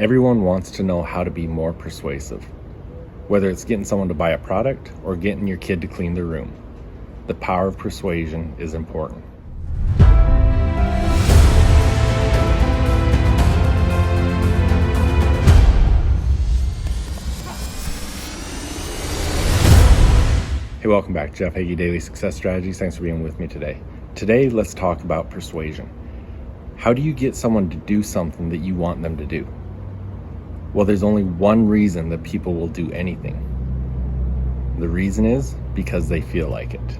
Everyone wants to know how to be more persuasive, whether it's getting someone to buy a product or getting your kid to clean their room. The power of persuasion is important. Hey, welcome back. Jeff Heggie, Daily Success Strategies. Thanks for being with me today. Today, let's talk about persuasion. How do you get someone to do something that you want them to do? Well, there's only one reason that people will do anything. The reason is because they feel like it.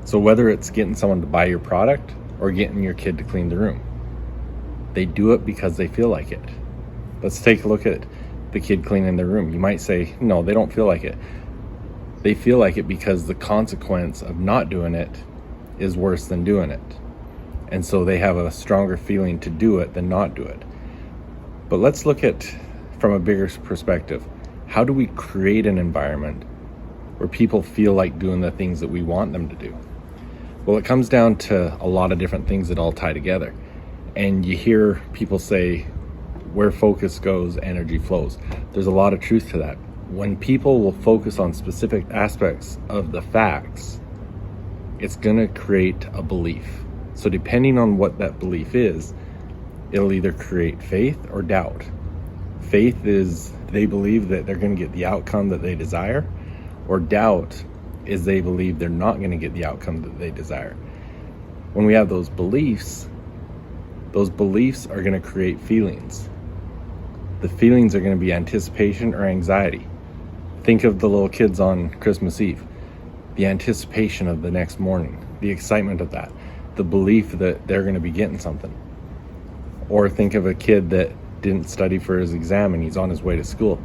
So whether it's getting someone to buy your product or getting your kid to clean the room, they do it because they feel like it. Let's take a look at the kid cleaning their room. You might say, no, they don't feel like it. They feel like it because the consequence of not doing it is worse than doing it. And so they have a stronger feeling to do it than not do it. But let's look at from a bigger perspective. How do we create an environment where people feel like doing the things that we want them to do? Well, it comes down to a lot of different things that all tie together. And you hear people say, where focus goes, energy flows. There's a lot of truth to that. When people will focus on specific aspects of the facts, it's going to create a belief. So depending on what that belief is, it'll either create faith or doubt. Faith is they believe that they're going to get the outcome that they desire, or doubt is they believe they're not going to get the outcome that they desire. When we have those beliefs are going to create feelings. The feelings are going to be anticipation or anxiety. Think of the little kids on Christmas Eve. The anticipation of the next morning, the excitement of that, the belief that they're going to be getting something. Or think of a kid that didn't study for his exam and he's on his way to school.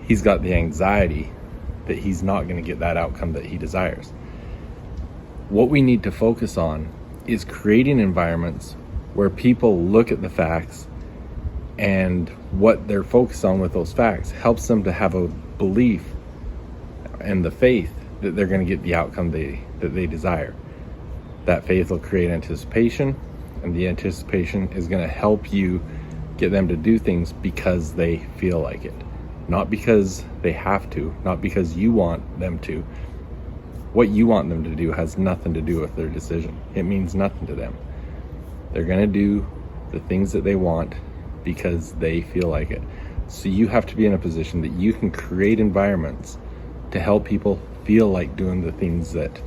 He's got the anxiety that he's not going to get that outcome that he desires. What we need to focus on is creating environments where people look at the facts, and what they're focused on with those facts helps them to have a belief and the faith that they're going to get the outcome that they desire. That faith will create anticipation, and the anticipation is going to help you get them to do things because they feel like it. Not because they have to, not because you want them to. What you want them to do has nothing to do with their decision. It means nothing to them. They're going to do the things that they want because they feel like it. So you have to be in a position that you can create environments to help people feel like doing the things that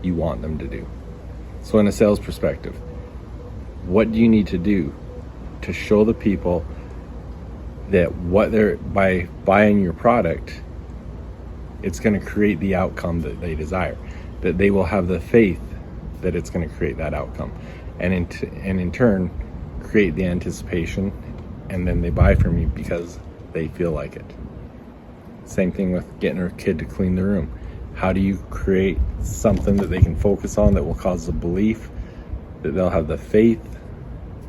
you want them to do. So in a sales perspective, what do you need to do to show the people that by buying your product, it's going to create the outcome that they desire, that they will have the faith that it's going to create that outcome, and in turn create the anticipation, and then they buy from you because they feel like it. Same thing with getting a kid to clean the room. How do you create something that they can focus on that will cause the belief that they'll have the faith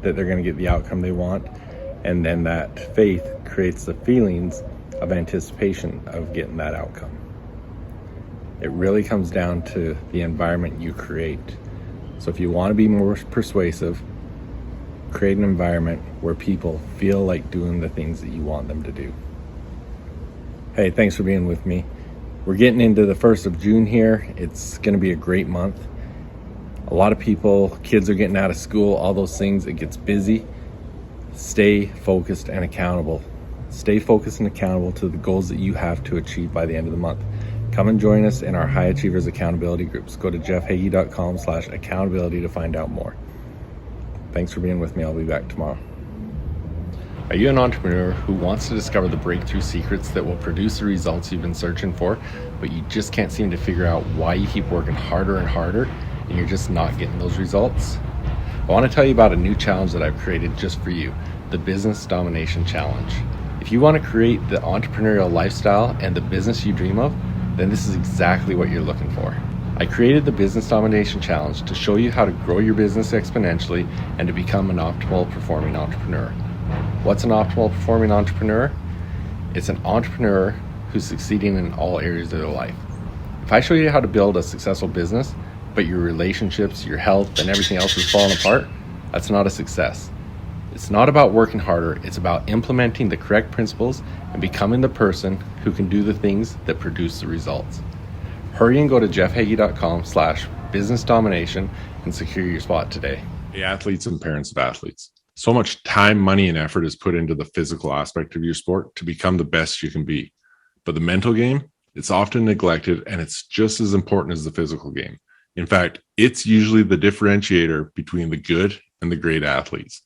that they're going to get the outcome they want, and then that faith creates the feelings of anticipation of getting that outcome. It really comes down to the environment you create. So if you want to be more persuasive, create an environment where people feel like doing the things that you want them to do. Hey, thanks for being with me. We're getting into the 1st of June here. It's going to be a great month. A lot of people, kids are getting out of school, all those things, it gets busy. Stay focused and accountable. Stay focused and accountable to the goals that you have to achieve by the end of the month. Come and join us in our High Achievers accountability groups. Go to jeffhaggie.com/accountability to find out more. Thanks for being with me. I'll be back tomorrow. Are you an entrepreneur who wants to discover the breakthrough secrets that will produce the results you've been searching for, but you just can't seem to figure out why you keep working harder and harder and you're just not getting those results? I want to tell you about a new challenge that I've created just for you, the Business Domination Challenge. If you want to create the entrepreneurial lifestyle and the business you dream of, then this is exactly what you're looking for. I created the Business Domination Challenge to show you how to grow your business exponentially and to become an optimal performing entrepreneur. What's an optimal performing entrepreneur? It's an entrepreneur who's succeeding in all areas of their life. If I show you how to build a successful business, but your relationships, your health, and everything else is falling apart, that's not a success. It's not about working harder, it's about implementing the correct principles and becoming the person who can do the things that produce the results. Hurry and go to jeffheggie.com/business domination and secure your spot today. Hey, athletes and parents of athletes. So much time, money, and effort is put into the physical aspect of your sport to become the best you can be. But the mental game, it's often neglected, and it's just as important as the physical game. In fact, it's usually the differentiator between the good and the great athletes.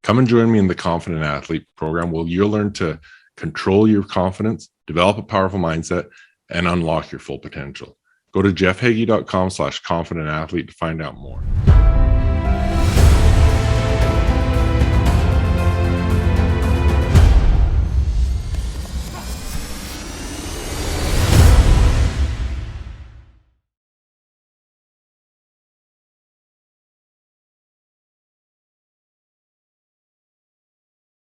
Come and join me in the Confident Athlete program where you'll learn to control your confidence, develop a powerful mindset, and unlock your full potential. Go to jeffheggie.com/confident athlete to find out more.